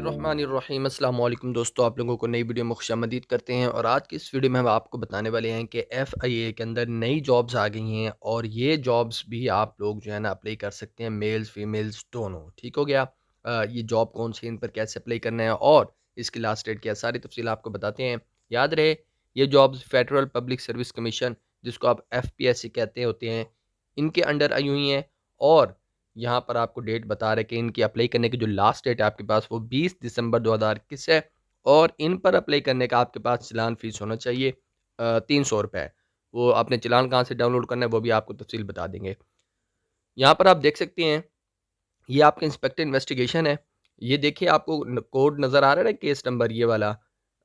बिस्मिल्लाहिर्रहमानिर्रहीम। अस्सलाम वालेकुम दोस्तों, आप लोगों को नई वीडियो में खुशामदीद करते हैं। और आज की इस वीडियो में हम आपको बताने वाले हैं कि FIA के अंदर नई जॉब्स आ गई हैं और ये जॉब्स भी आप लोग जो है ना अप्लाई कर सकते हैं, मेल्स फीमेल्स दोनों। ठीक हो गया। ये जॉब कौन सी, इन पर कैसे अप्लाई करना है और इसकी लास्ट डेट क्या है, सारी तफसील आपको बताते हैं। याद रहे, ये jobs federal public service commission, जिसको आप FPSC कहते होते हैं, इनके अंडर आई हुई हैं। और यहाँ पर आपको डेट बता रहे कि इनकी अप्लाई करने की जो लास्ट डेट है आपके पास वो 20 दिसंबर 2021 है। और इन पर अप्लाई करने का आपके पास चलान फ़ीस होना चाहिए 300 रुपये। वो आपने चलान कहाँ से डाउनलोड करना है वो भी आपको तफसील बता देंगे। यहाँ पर आप देख सकते हैं, ये आपका इंस्पेक्टर इन्वेस्टिगेशन है। ये देखिए, आपको कोड नज़र आ रहा है ना, केस नंबर ये वाला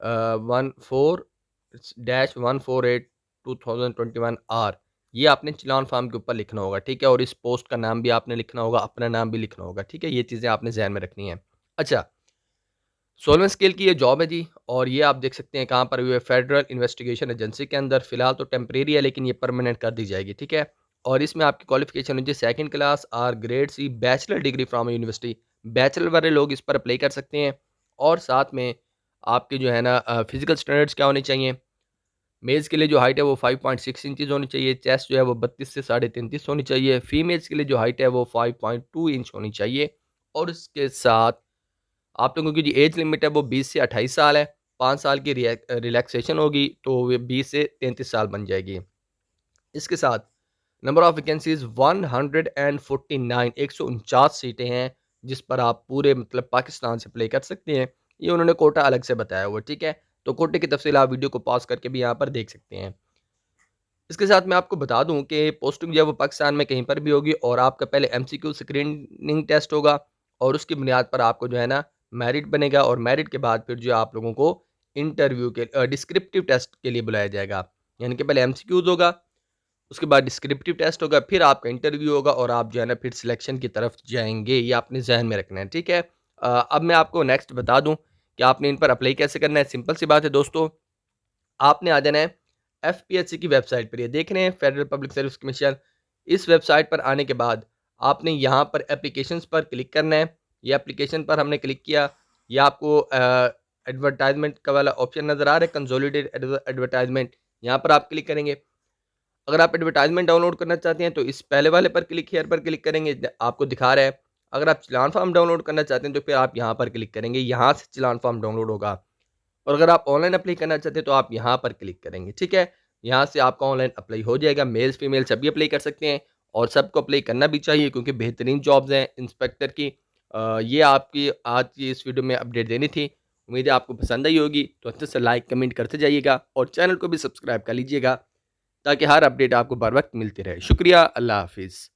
14-148/2021 ये आपने चलान फार्म के ऊपर लिखना होगा, ठीक है। और इस पोस्ट का नाम भी आपने लिखना होगा, अपना नाम भी लिखना होगा, ठीक है। ये चीज़ें आपने ज़हन में रखनी है। अच्छा, 16वें स्केल की ये जॉब है जी। और ये आप देख सकते हैं कहाँ पर हुई है, फेडरल इन्वेस्टिगेशन एजेंसी के अंदर। फिलहाल तो टेम्परेरी है, लेकिन ये परमानेंट कर दी जाएगी, ठीक है। और इसमें आपकी क्वालिफिकेशन होनी चाहिए सेकंड क्लास और grade C bachelor degree from university. Bachelor वाले लोग इस पर अप्लाई कर सकते हैं। और साथ में आपके जो है ना फिजिकल स्टैंडर्ड्स क्या होने चाहिए। मेल्स के लिए जो हाइट है वो 5.6 इंचज़ होनी चाहिए। चेस्ट जो है वो 32 से 33.5 होनी चाहिए। फीमेल्स के लिए जो हाइट है वो 5.2 इंच होनी चाहिए। और इसके साथ आप लोगों की जो एज लिमिट है वो 20 से 28 साल है। 5 साल की रिलैक्सेशन होगी तो वो 20 से 33 साल बन जाएगी। इसके साथ नंबर ऑफ वैकेंसीज 149, 149 सीटें हैं, जिस पर आप पूरे मतलब पाकिस्तान से अप्लाई कर सकते हैं। ये उन्होंने कोटा अलग से बताया हुआ, ठीक है। तो कोटे की तफसील आप वीडियो को पॉज करके भी यहाँ पर देख सकते हैं। इसके साथ मैं आपको बता दूं कि पोस्टिंग जो है वो पाकिस्तान में कहीं पर भी होगी। और आपका पहले MCQ स्क्रीनिंग टेस्ट होगा और उसकी बुनियाद पर आपको जो है ना मेरिट बनेगा। और मेरिट के बाद फिर जो आप लोगों को इंटरव्यू के डिस्क्रिप्टिव टेस्ट के लिए बुलाया जाएगा। यानी कि पहले MCQs होगा, उसके बाद डिस्क्रिप्टिव टेस्ट होगा, फिर आपका इंटरव्यू होगा और आप जो है ना फिर सिलेक्शन की तरफ जाएंगे। ये आपने जहन में रखना है, ठीक है। अब मैं आपको नेक्स्ट बता दूं कि आपने इन पर अप्लाई कैसे करना है। सिंपल सी बात है दोस्तों, आपने आ जाना है FPSC की वेबसाइट पर। ये देख रहे हैं, फेडरल पब्लिक सर्विस कमीशन। इस वेबसाइट पर आने के बाद आपने यहाँ पर एप्लीकेशंस पर क्लिक करना है। ये एप्लीकेशन पर हमने क्लिक किया, ये आपको एडवर्टाइजमेंट का वाला ऑप्शन नज़र आ रहा है, कंसोलिडेटेड एडवर्टाइजमेंट। यहाँ पर आप क्लिक करेंगे। अगर आप एडवर्टाइजमेंट डाउनलोड करना चाहते हैं तो इस पहले वाले पर क्लिक हियर पर क्लिक करेंगे, आपको दिखा रहा है। अगर आप चलान फॉर्म डाउनलोड करना चाहते हैं तो फिर आप यहाँ पर क्लिक करेंगे, यहाँ से चलान फॉर्म डाउनलोड होगा। और अगर आप ऑनलाइन अप्लाई करना चाहते हैं तो आप यहाँ पर क्लिक करेंगे, ठीक है। यहाँ से आपका ऑनलाइन अप्लाई हो जाएगा। मेल्स फीमेल सभी अप्लाई कर सकते हैं और सबको अप्लाई करना भी चाहिए, क्योंकि बेहतरीन जॉब्स हैं इंस्पेक्टर की। ये आपकी आज की इस वीडियो में अपडेट देनी थी। उम्मीद है आपको पसंद आई होगी, तो अच्छे से लाइक कमेंट करते जाइएगा और चैनल को भी सब्सक्राइब कर लीजिएगा, ताकि हर अपडेट आपको बर वक्त मिलती रहे। शुक्रिया, अल्लाह हाफिज़।